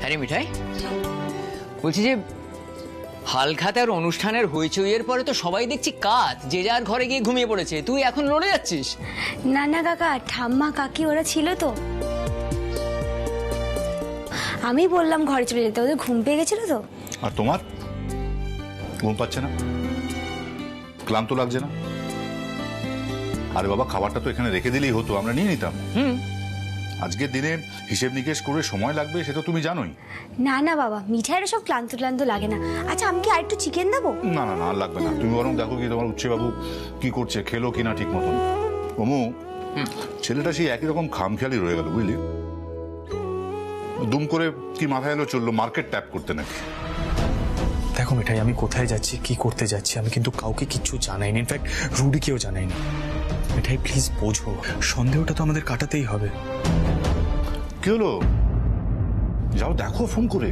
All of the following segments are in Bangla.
আরে মিঠাই, বলছি যে হালখাতার অনুষ্ঠানের হইচইয়ের পরে তো সবাই দেখছি কাজ, যে যার ঘরে গিয়ে ঘুমিয়ে পড়েছে, তুই এখন লড়ে যাচ্ছিস। না না কাকা, ঠাম্মা কাকি ওরা ছিল তো, আমি বললাম ঘরে চলে যেতে, ওদের ঘুম পেয়ে গেছিল তো। আর তোমার ঘুম পাচ্ছে না? ক্লান্ত লাগছে না? আরে বাবা, খাবারটা তো এখানে রেখে দিলেই হতো, আমরা নিয়ে নিতাম। আজকের দিনে হিসেব নিকেশ করে সময় লাগবে, সে তো তুমি জানোই। না না বাবা, মিঠাইয়ের সব ক্লান্ত ক্লান্ত লাগে না। আচ্ছা আমি কি আরেকটু চিকেন দেবো? না না না, আর লাগবে না। তুমি বরং দেখো কি তোমার উচ্ছে বাবু কি করছে, খেলো কিনা ঠিক মতন। ওমু, ছেলেটা সেই একই রকম খামখেয়ালি রয়ে গেল, বুঝলি? দুম করে কি মাথায় এলো চললো মার্কেট ট্যাপ করতে নাকি। দেখো মিঠাই, আমি কোথায় যাচ্ছি, কি করতে যাচ্ছি, আমি কিন্তু কাউকে কিচ্ছু জানাইনি। ইনফ্যাক্ট রুডিকেও জানাইনি। মিঠাই প্লিজ বোঝো, সন্দেহটা তো আমাদের কাটাতেই হবে। কি হলো? যাও দেখো ফোন করে।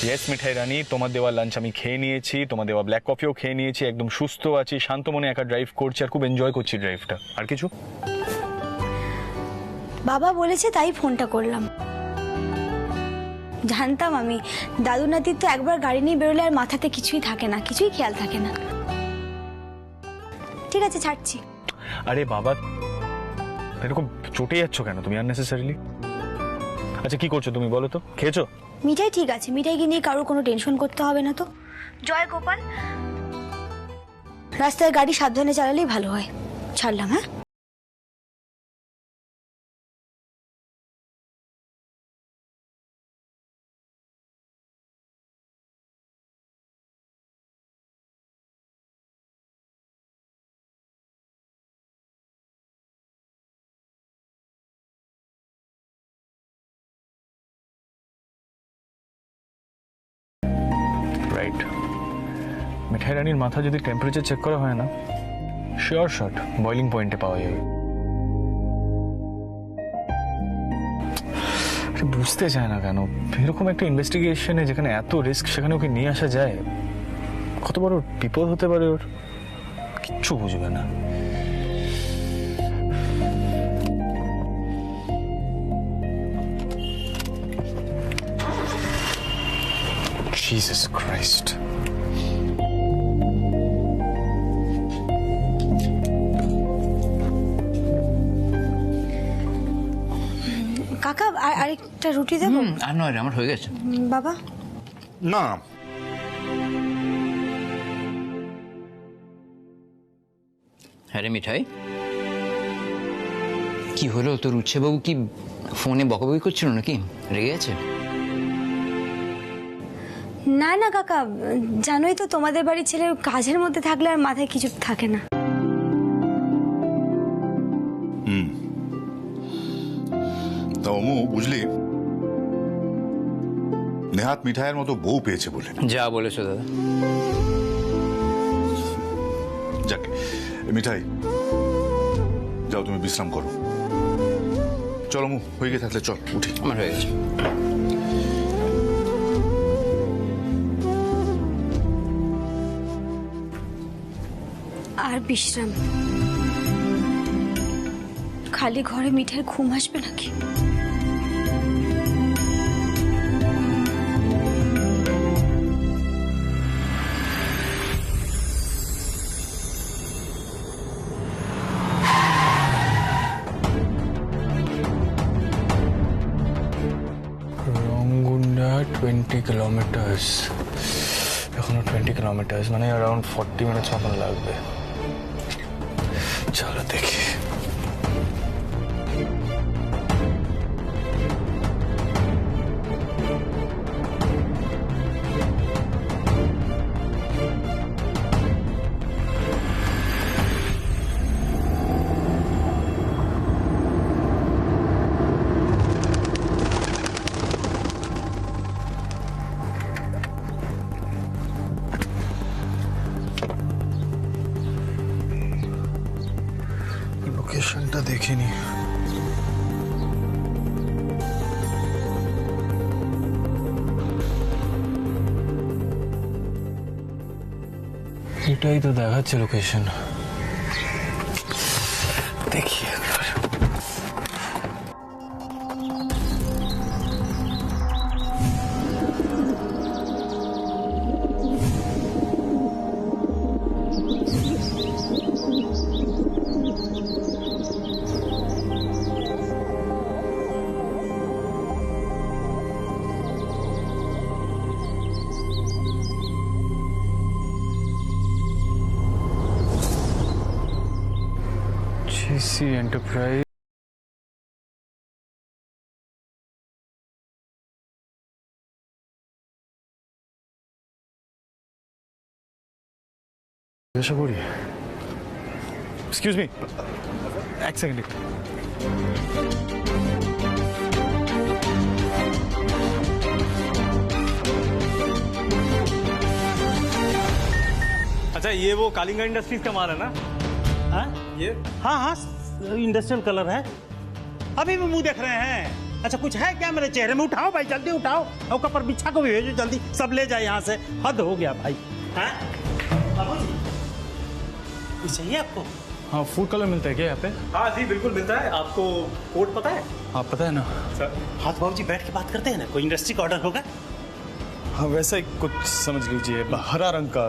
ইয়েস মিঠাই রানী, তোমার দেওয়া লাঞ্চ আমি খেয়ে নিয়েছি, তোমার দেওয়া ব্ল্যাক কফিও খেয়ে নিয়েছি, একদম সুস্থ আছি, শান্ত মনে একা ড্রাইভ করছি আর খুব এনজয় করছি ড্রাইভটা। আর কিছু? বাবা বলেছে তাই ফোনটা করলাম। জানতাম আমি, দাদু নাতির তো একবার গাড়ি নিয়ে বেরোলে আর মাথাতে কিছুই থাকে না, কিছুই খেয়াল থাকে না। ঠিক আছে, ছাড়ছি। আরে বাবা, এরকম চটে যাচ্ছ কেন তুমি আননেসেসারিলি? আচ্ছা কি করছো তুমি বলো তো? খেয়েছো? মিঠাই ঠিক আছে, মিঠাইকে নিয়ে কারোর কোনো টেনশন করতে হবে না তো। জয় গোপাল, রাস্তায় গাড়ি সাবধানে চালালেই ভালো হয়। ছাড়লাম, হ্যাঁ? রাইট। মিঠাই রানীর মাথা যদি টেম্পারেচার চেক করা হয় না, শিওর শট বয়লিং পয়েন্টে পাওয়া যাবে। বুঝতে চায় না কেন এরকম একটা ইনভেস্টিগেশনে যেখানে এত রিস্ক, সেখানে ওকে নিয়ে আসা যায়? কত বড় বিপদ হতে পারে ওর, কিচ্ছু বুঝবে না। Jesus Christ. কাকা আরেকটা রুটি দেবো? আর নয় রে, আমার হয়ে গেছে। বাবা না, হ্যাঁ রে মিঠাই, কি হলো তোর? উচ্ছে বাবু কি ফোনে বকাবকি করছিল নাকি? রেগে আছে? না না কাকা, জানোই তো তোমাদের বাড়ির ছেলে কাজের মধ্যে থাকলে আর মাথায় কিছু থাকে না। তা ওমু, বুঝলি, নেহাত মিঠাইয়ের মতো বউ পেয়েছে বলে। যা বলেছো দাদা। যাক, মিঠাই যাও তুমি বিশ্রাম করো। চলো মু, হয়ে গিয়ে থাকলে চল উঠি। আমার হয়ে গেছে। আর বিশ্রাম? খালি ঘরে মিঠাই ঘুম আসবে নাকি? রংগুন্ডা 20 কিলোমিটার্স, এখনো 20 কিলোমিটার্স, মানে অ্যারাউন্ড 40 মিনিটস মতন লাগবে। চলো দেখি। দেখিনি। এটাই তো দেখাচ্ছে লোকেশন, দেখি একবার। GC Enterprise। জিজ্ঞাসা করি, এক্সকিউজ মি, এক সেকেন্ড। अच्छा ये वो कालिंगा इंडस्ट्रीज का माल है ना? हाँ ये हाँ हाँ इंडस्ट्रियल कलर है। अभी भी मुंह देख रहे हैं? अच्छा कुछ है क्या मेरे चेहरे में? उठाओ भाई जल्दी उठाओ, और कपर बिछा को भी भेजो जल्दी, सब ले जाए यहाँ से। हद हो गया भाई। हाँ बाबूजी, कुछ चाहिए आपको? हाँ, फूड कलर मिलता है क्या यहाँ पे? हाँ जी बिल्कुल मिलता है। आपको कोड पता है? हाँ पता है ना। सर हाथ बाबूजी बैठ के बात करते हैं ना, कोई इंडस्ट्री का ऑर्डर होगा? हाँ वैसा ही कुछ समझ लीजिए, हरा रंग का।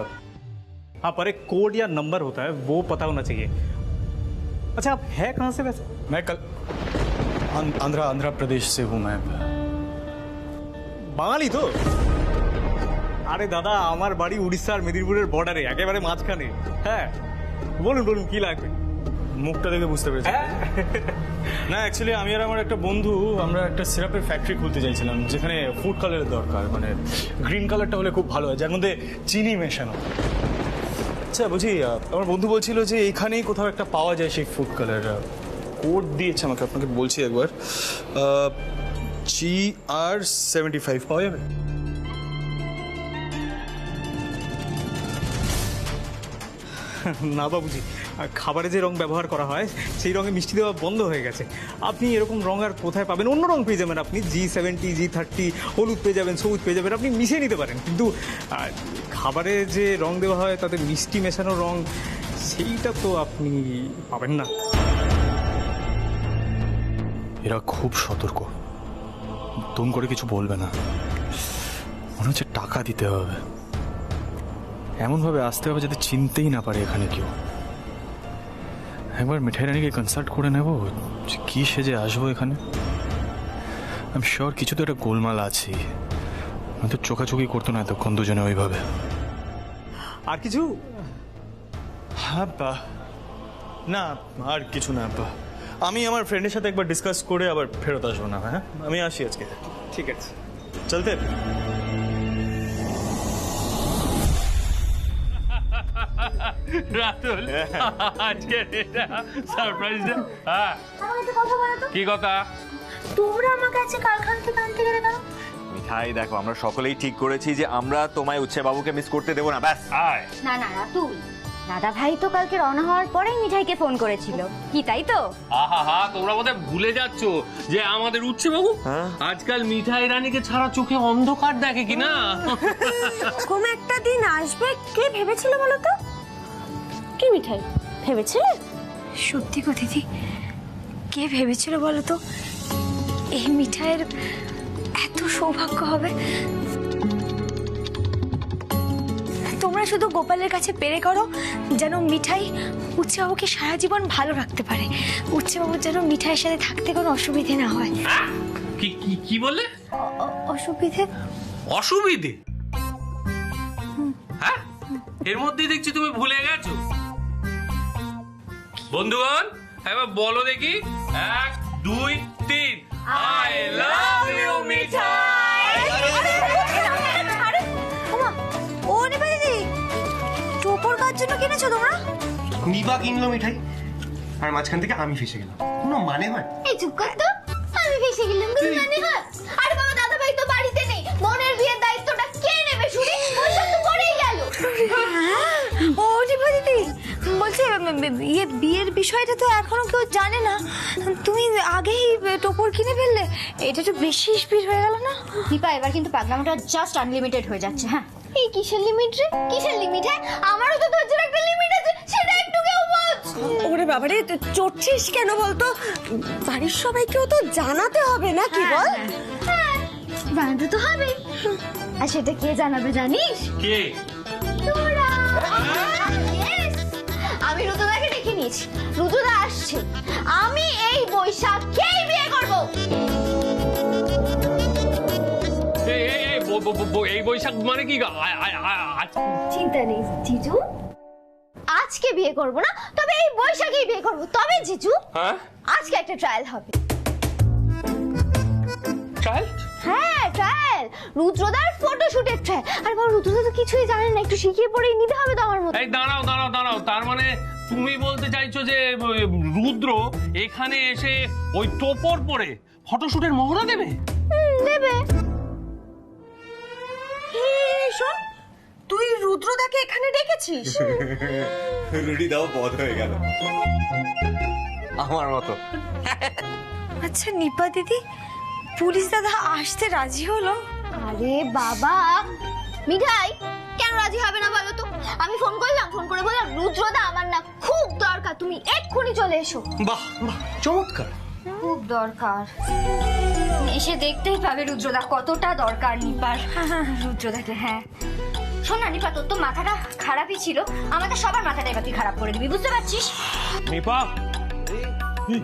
हाँ पर एक कोड या नंबर होता है, वो पता होना चाहिए। अच्छा आप है कहाँ से वैसे? मैं कल आंध्र प्रदेश से हूँ मैं। বাঙালি তো? আরে দাদা আমার বাড়ি উড়িষ্যার মেদিনীপুরের বর্ডারে, একেবারে মাঝখানে। হ্যাঁ বলুন বলুন কি লাগবে? মুখটা দেখে বুঝতে পেরেছি। না অ্যাকচুয়ালি আমি আর আমার একটা বন্ধু আমরা একটা সিরাপের ফ্যাক্টরি খুলতে চাইছিলাম, যেখানে ফুড কালারের দরকার, মানে গ্রিন কালারটা হলে খুব ভালো হয়, যার মধ্যে চিনি মেশানো। আচ্ছা বলছি, আমার বন্ধু বলছিল যে এইখানেই কোথাও একটা পাওয়া যায় সেই ফুড কালার। কোড দিয়েছে আমাকে, আপনাকে বলছি একবার, GR75 পাওয়া যাবে? না বাবুজি, খাবারে যে রং ব্যবহার করা হয় সেই রঙে মিষ্টি দেওয়া বন্ধ হয়ে গেছে। আপনি এরকম রং আর কোথায় পাবেন? অন্য রং পেয়ে যাবেন আপনি, G70 G30 হলুদ পেয়ে যাবেন, সবুজ পেয়ে যাবেন, আপনি মিশিয়ে নিতে পারেন। কিন্তু খাবারে যে রং দেওয়া হয় তাতে মিষ্টি মেশানো রং, সেইটা তো আপনি পাবেন না। এরা খুব সতর্ক, তুম করে কিছু বলবে না, মনে হচ্ছে টাকা দিতে হবে, এমনভাবে আসতে হবে যাতে চিনতেই না পারে এখানে কেউ। একবার মিঠাই রানীকে কনসাল্ট করে নেব যে কি সেজে আসবো এখানে। আমি শিওর কিছু তো একটা গোলমাল আছে, হয়তো চোখাচোখি করতো না এতক্ষণ দুজনে ওইভাবে। আর কিছু? হ্যাঁ বা না, আর কিছু না বা, আমি আমার ফ্রেন্ডের সাথে একবার ডিসকাস করে আবার ফেরত আসবো না। হ্যাঁ আমি আসি আজকে। ঠিক আছে চলতে রাতুল আজকে এটা সারপ্রাইজ দে। হ্যাঁ আমার একটা কথা বলো তো, কি কথা? তোমরা আমাকে আজকে কারখানা থেকে আনতে গেলে কেন? মিঠাই দেখো, আমরা সকলেই ঠিক করেছি যে আমরা তোমায় উচ্ছে বাবুকে মিস করতে দেবো না, ব্যাস। আয় না না রাতুল, দাদা ভাই তো কালকে রওনা হওয়ার পরেই মিঠাইকে ফোন করেছিল, কি তাই তো? আহা হা, তোমরা বোধহয় ভুলে যাচ্ছ যে আমাদের উচ্ছে বাবু আজকাল মিঠাই রানীকে ছাড়া চোখে অন্ধকার দেখে কিনা। কোন একটা দিন আসবে, কে ভেবেছিল বলো তো? কি মিঠাই ভেবেছিলে? সত্যি গো দিদি, কে ভেবেছিল বলো তো এই মিঠাইয়ের এত সৌভাগ্য হবে? তোমরা শুধু গোপালের কাছে পেরে করো যেন মিঠাই উচ্চবাবুকে সারা জীবন ভালো রাখতে পারে, উচ্চবাবুর যেন মিঠাইয়ের সাথে থাকতে কোনো অসুবিধে না হয়। কি কি কি বললে? অসুবিধে? অসুবিধে? হ্যাঁ, এর মধ্যেই দেখছি তুমি ভুলে গেছো। বন্ধুগণ এবার বলো দেখি, 1 2 3, আই লাভ ইউ মিঠাই। ও নিবা দিদি, টোপর কার জন্য কিনেছো তোমরা? নিবা কিনলো মিঠাই, আর মাঝখান থেকে আমি ফেসে গেলাম। কোনো মানে হয়? এই চুপ কর তো, আমি ফেসে গেলাম কোনো মানে হয়? আরে বাবা, দাদা ভাই তো বাড়িতে নেই, বোনের বিয়ের দায়িত্বটা কে নেবে শুনি? ওই সব তো পড়েই গেল। ও নিবা দিদি বলছে বিয়ের বিষয়টা তো এখনো কেউ জানে না, তুমি আগেই টোপর কিনে ফেললে, এটা তো বেশি স্পিড হয়ে গেল না? দীপা এবার কিন্তু পাগলামটা জাস্ট আনলিমিটেড হয়ে যাচ্ছে। হ্যাঁ এই কিসের লিমিট রে, কিসের লিমিট? হ্যাঁ আমারও তো ধৈর্যের একটা লিমিট আছে, সেটা একটু কেউ বোঝ। ওরে বাবারে, চড়ছিস কেন বলতো? বাড়ির সবাইকেও তো জানাতে হবে না কি বল? হ্যাঁ জানাতে তো হবে। আর সেটা কে জানাবে জানিস? কে? তোরা। Yes! আমি রুদ্রদাকে ডেকে নিয়েছি, রুদ্রদা আসছে, আমি এই বৈশাখেই বিয়ে করবো। এই বৈশাখ মানে কি? চিন্তা নেই জিজু, আজকে বিয়ে করব না, তবে এই বৈশাখেই বিয়ে করব। তবে জিজু আজকে একটা ট্রায়াল হবে। ট্রায়াল? হ্যাঁ ট্রায়াল, রুদ্রদার ফটোশুটের ট্রায়াল। আর বাবা রুদ্রদা তো কিছুই জানেন না, একটু শিখিয়ে পড়েই নিতে হবে তো আমার মতো। এই দাঁড়াও দাঁড়াও দাঁড়াও, তার মানে তুমি বলতে চাইছো যে রুদ্র এখানে এসে ওই টোপর পরে ফটোশুটের মহড়া দেবে? দেবে। শোন, তুই রুদ্রদাকে এখানে ডেকেছিস? রুটি দাও বধ হয়ে গেল আমার মতো। আচ্ছা নিপা দিদি, পুলিশ দাদা আসতে রাজি হলো? আরে বাবা মিঠাই, কেন রাজি হবে না বলো তো? আমি ফোন করলাম, ফোন করে বললাম রুদ্রদা আমার না খুব দরকার, তুমি এক্ষুনি চলে এসো। বাহ বাহ, চমৎকার। খুব দরকার, এসে দেখতেই পাবে রুদ্রদা কতটা দরকার নিপার রুদ্রদাকে। হ্যাঁ শোন না নিপা, তোর তো মাথাটা খারাপই ছিল, আমাদের সবার মাথাটা এবার তুই খারাপ করে দিবি, বুঝতে পারছিস? নিপা,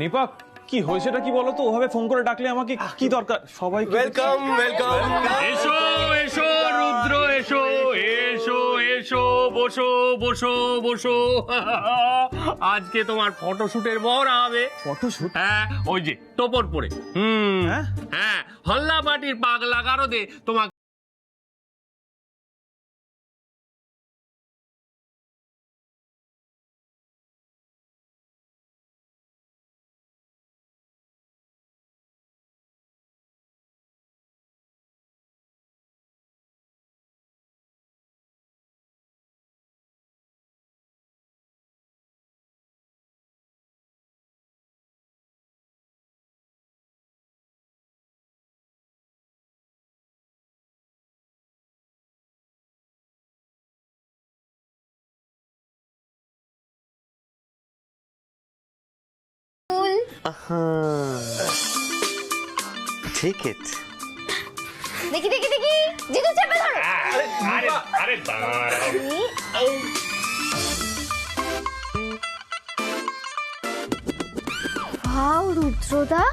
নিপা কি হয়েছেটা কি বলো তো? ওভাবে ফোন করে ডাকলে আমাকে কি দরকার? সবাই ওয়েলকাম ওয়েলকাম। এসো এসো রুদ্র, এসো এসো এসো, বসো বসো বসো। আজকে তোমার ফটোশুটের মহড়া হবে। ফটোশুট? হ্যাঁ ওই যে টোপর পরে। হ্যাঁ হল্লা পার্টির পাগলা গারদে তোমার ঠিক আছে, দেখি দেখি দেখি, জিজু চেপে ধরো। আরে আরে দাঁড়াও। ওয়াও রুদ্রদা,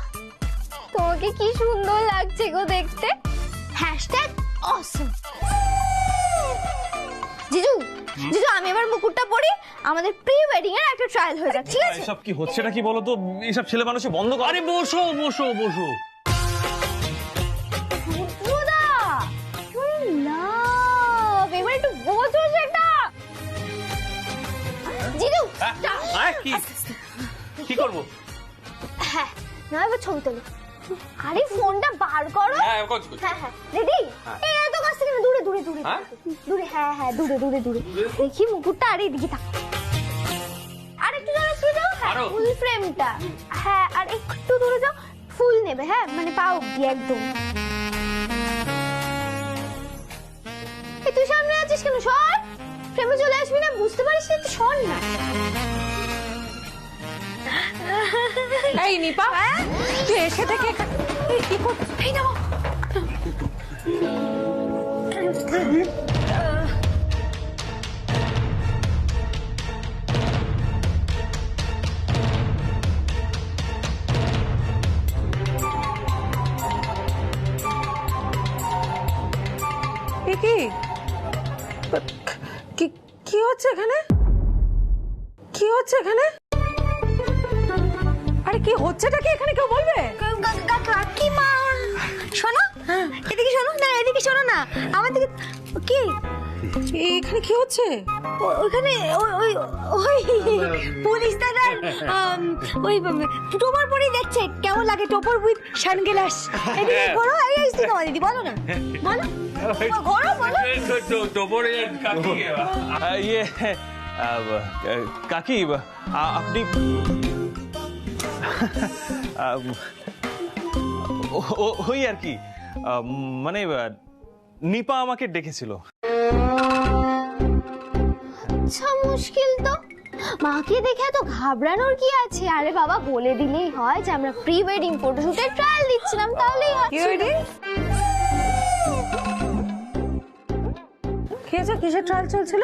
তোমাকে কি সুন্দর লাগছে গো দেখতে। হ্যাশট্যাগ অসম। জিজু জিজু, আমি এবার মুকুটটা পরি, আমাদের প্রি ওয়েডিং এর একটা ট্রায়াল হয়ে যাচ্ছে, ঠিক আছে? এসব কি হচ্ছেটা কি বলো তো? এইসব ছেলে মানুষে বন্ধ কর। আরে বসো বসো বসো। রুদ্রদা লাভ, এবার একটু বোঝো সেটা। জিজু কি কি করবো? হ্যাঁ না, এবার ছবি তোলো। আরে ফোনটা বার করো। হ্যাঁ করছি। হ্যাঁ হ্যাঁ রেডি? এই এত কাছ থেকে না, দূরে দূরে দূরে দূরে। হ্যাঁ হ্যাঁ দূরে দূরে দূরে। দেখি মুকুটটা, আর এইদিকে থাক। আর একটু যাও, একটু যাও। হ্যাঁ ফুল ফ্রেমটা। হ্যাঁ আর একটু দূরে যাও, ফুল নেবে। হ্যাঁ মানে পা অব্দি একদম। এই তুই সামনে আছিস কেন? সর, ফ্রেমে চলে আসবি না, বুঝতে পারিস না? তুই সর না। এই নিপা, তুই এসে থেকে কি করছিস? এই নাও। কি হচ্ছে এখানে? কি হচ্ছে এখানে? আরে কি হচ্ছেটা কি এখানে, কেউ বলবে? কাকিমা শোনো, এদিকে শোনো না, এদিকে শোনো না, আমার দিকে। কি এখানে কি হচ্ছে? ওখানে ওই ওই পুলিশ দাদা ওই টোপর পরেই দেখছে কেমন লাগে, টোপর উইথ সানগ্লাস। এদিকে ঘোরো, এই দিদি দিদি বলো না, বলো ঘোরো, বলো। টোপরে কাকি ইয়ে কাকি আপনি ওই আর কি মানে নিপা আমাকে ডেকেছিল। আচ্ছা মুশকিল তো, মাকে দেখে এত ঘাবড়ানোর কি আছে? আরে বাবা বলে দিলেই হয় যে আমরা প্রি ওয়েডিং ফটোশুটের ট্রায়াল দিচ্ছিলাম, তাহলেই কি ওইডি? কি আছে? কিসের ট্রায়াল চলছিল?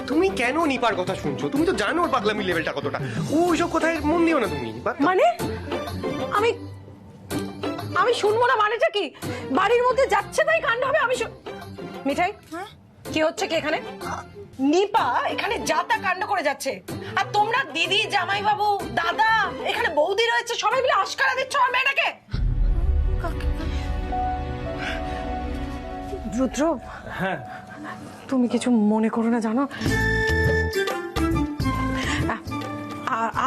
তুমি কেন নিপার কথা শুনছো? তুমি তো জানো ওর পাগলামি লেভেলটা কতটা। ওইসব কথায় মন দিও না তুমি। মানে আমি শুনবো না মানেটা কি? বাড়ির মধ্যে যাচ্ছে তাই কাণ্ড হবে। আমি মিঠাই, কি হচ্ছে কি এখানে? নিপা এখানে যা তা কাণ্ড করে যাচ্ছে, আর তোমরা দিদি, জামাই বাবু, দাদা, এখানে বৌদি রয়েছে, সবাই মিলে আশকারা দিচ্ছ আমার মেয়েটাকে। রুদ্র, হ্যাঁ তুমি কিছু মনে করো না, জানো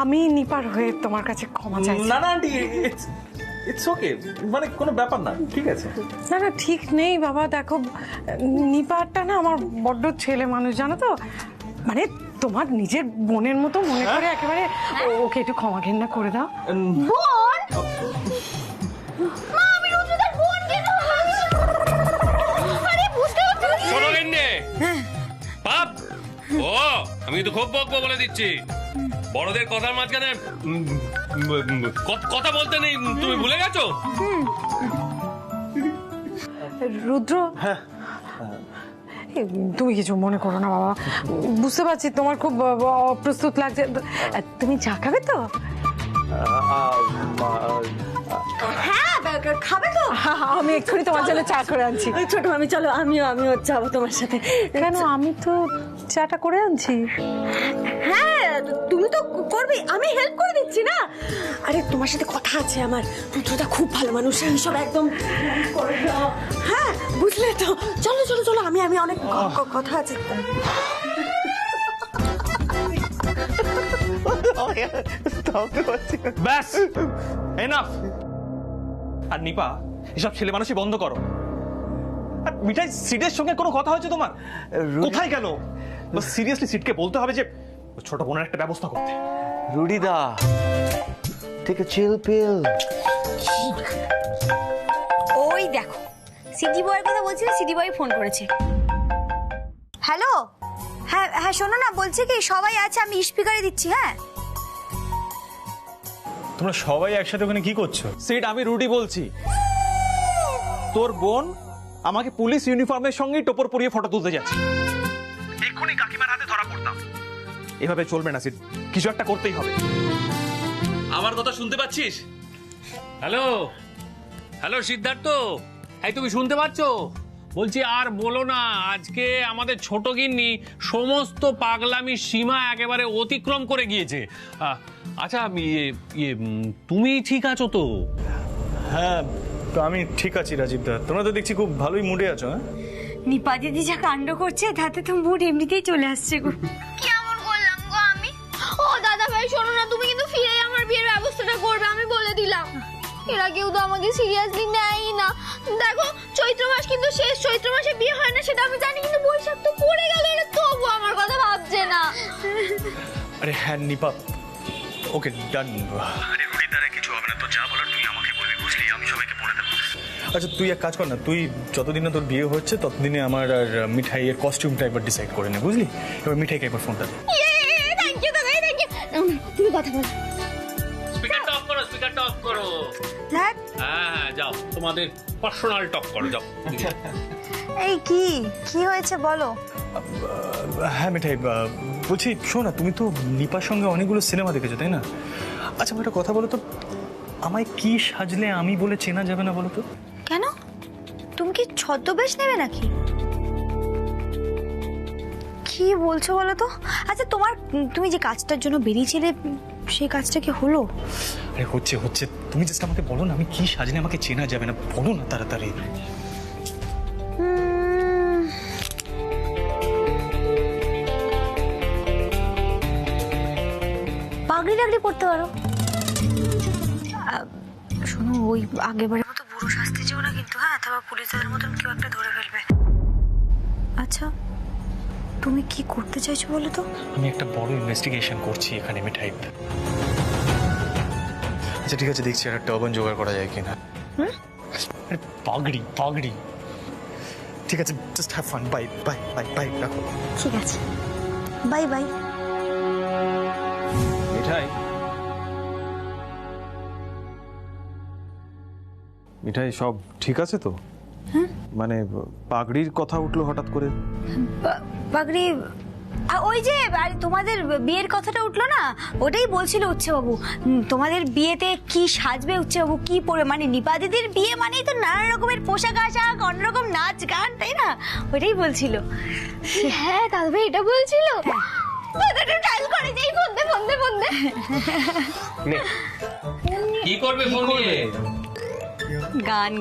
আমি নিপার হয়ে তোমার কাছে ক্ষমা চাইছি। না না আন্টি, ইটস ওকে, মানে কোনো ব্যাপার না, ঠিক আছে। না না ঠিক নেই বাবা, দেখো নিপারটা না আমার বড্ড ছেলে মানুষ, জানো তো, মানে তোমার নিজের বোনের মতো মনে করে একেবারে ওকে একটু ক্ষমা ঘেন্না করে দাও। বোন? মা আমি রুদ্রদার বোন কেন? আরে বুঝতে পারছো না? শোনো গিন্নি, পাপ ও আমি তো খুব বকবো বলে দিচ্ছি, বড়দের কথার মাঝখানে কথা বলতে নেই, তুমি ভুলে গেছো? রুদ্র, তুমি কিছু মনে করো না বাবা, বুঝতে পারছি তোমার খুব অপ্রস্তুত লাগছে। তুমি চা খাবে তো? হ্যাঁ খাবে তো? আমি এক্ষুনি তোমার জন্য চা করে আনছি। ছোট মামি চলো, আমিও যাবো তোমার সাথে। কেন? আমি তো চাটা করে আনছি। হ্যাঁ তুমি তো করবে, আমি হেল্প করে দিচ্ছি না। আরে তোমার সাথে কথা আছে আমার, রুদ্রদা খুব ভালো মানুষ, এইসব একদম করে দাও। হ্যাঁ বুঝলে তো, চলো চলো চলো, আমি অনেক কথা আছে। ব্যাস এনাফ। আর নিপা, এসব ছেলে মানুষই বন্ধ করো। আর মিঠাই, সিডের সঙ্গে কোনো কথা হয়েছে তোমার? কোথায় গেল? সিরিয়াসলি সিটকে বলতে হবে যে ছোট বোনের একটা ব্যবস্থা করতে। রুডিদা, টেক আ চিল পিল। ওই দেখো সিটি বয়ের কথা বলছিলে, সিটি বয় ফোন করেছে। হ্যালো, হ্যাঁ হ্যাঁ শোনো না, বলছি কি সবাই আছে, আমি স্পিকারে দিচ্ছি। হ্যাঁ তোমরা সবাই একসাথে ওখানে কি করছো? সিট, আমি রুডি বলছি। তোর বোন আমাকে পুলিশ ইউনিফর্মের সঙ্গে টোপর পরিয়ে ফটো তুলতে যাচ্ছে। এক্ষুনি কাকিমার হাতে ধরা পড়তাম। এভাবে চলবে না সিট, কিছু একটা করতেই হবে। আমার কথা শুনতে পাচ্ছিস? হ্যালো হ্যালো সিদ্ধার্থ, এই তুমি শুনতে পাচ্ছো? বলছি আর বলো না, আজকে আমাদের ছোট গিন্নি সমস্ত পাগলামি সীমা একেবারে অতিক্রম করে গিয়েছে। আচ্ছা তুমি ঠিক আছো তো? হ্যাঁ তো আমি ঠিক আছি রাজীব দা, তোমরা তো দেখছি খুব ভালোই মুডে আছো। হ্যাঁ নিপা দিদি যা কাণ্ড করছে তাতে তো মুড এমনিতেই চলে আসছে গো। কেমন করলাম গো আমি? ও দাদা ভাই শোনো না, তুমি কিন্তু ফিরে আমার বিয়ের ব্যবস্থাটা করবে, আমি বলে দিলাম। এরা কেউ তো আমাকে সিরিয়াসলি নেয়ই না। দেখো চৈত্র মাস কিন্তু শেষ, চৈত্র মাসে বিয়ে হয় না সেটা আমি জানি, কিন্তু বৈশাখ তো পড়ে গেল, এরা তবু আমার কথা ভাবছে না। আরে হ্যাঁ নিপা, ওকে ডান। আরে রুডিদারে কিছু হবে না, তো যা বলার তুই আমাকে বলবি, বুঝলি? আমি সবাইকে বলে দেবো। আচ্ছা তুই এক কাজ কর না, তুই যতদিন না তোর বিয়ে হচ্ছে ততদিনে আমার আর মিঠাইয়ের কস্টিউমটা একবার ডিসাইড করে নে, বুঝলি? এবার মিঠাইকে একবার ফোনটা দে। থ্যাংক ইউ দাদা, থ্যাংক ইউ। তুমি কথা বলো। স্পিকারটা অফ করো, স্পিকারটা অফ করো। হ্যাঁ হ্যাঁ যাও, তোমাদের পার্সোনাল টক করো, যাও। এই কি হয়েছে বলো? হ্যাঁ মিঠাই, বলছি শোনো না, তুমি তো নিপার সঙ্গে অনেকগুলো সিনেমা দেখেছো তাই না? আচ্ছা আমার একটা কথা বলো তো, আমায় কি সাজলে আমি বলে চেনা যাবে না বলো তো? কেন, তুমি কি ছদ্মবেশ নেবে নাকি? কি বলছো বলো তো? আচ্ছা তুমি যে কাজটার জন্য বেরিয়েছিলে সেই কাজটা কি হলো? আরে হচ্ছে হচ্ছে, তুমি জাস্ট আমাকে বলো না আমি কি সাজলে আমাকে চেনা যাবে না, বলো না তাড়াতাড়ি। পাগড়ি টাগড়ি পড়তে পারো। শোনো, ওই আগেরবারের মতো বুড়ো সাজতে যেও না কিন্তু, হ্যাঁ, তারপর পুলিশদের মতন কেউ একটা ধরে ফেলবে। আচ্ছা তুমি কি করতে চাইছো বলো তো? আমি একটা বড় ইনভেস্টিগেশন করছি এখানে মিঠাই। আচ্ছা ঠিক আছে, দেখছি একটা টার্বান জোগাড় করা যায় কিনা। আরে পাগড়ি পাগড়ি। ঠিক আছে, just have fun. Bye bye bye bye, রাখো। ঠিক আছে, বাই বাই। মিঠাই, মিঠাই সব ঠিক আছে তো? মানে পাগড়ির কথা উঠলো হঠাৎ করে। পাগড়ি ওই যে তোমাদের বিয়ের কথাটা উঠলো না, ওটাই বলছিল উচ্ছেবাবু। তোমাদের বিয়েতে কি সাজবে উচ্ছেবাবু, কি পরে, মানে নিপা দিদির বিয়ে মানেই তো নানা রকমের পোশাক আশাক, অন্যরকম নাচ গান, তাই না? ওটাই বলছিল। হ্যাঁ দাদা এটা বলছিল। ডায়াল করে যাই, ফোন দে ফোন দে ফোন দে। কি করবে ফোন নিয়ে? গান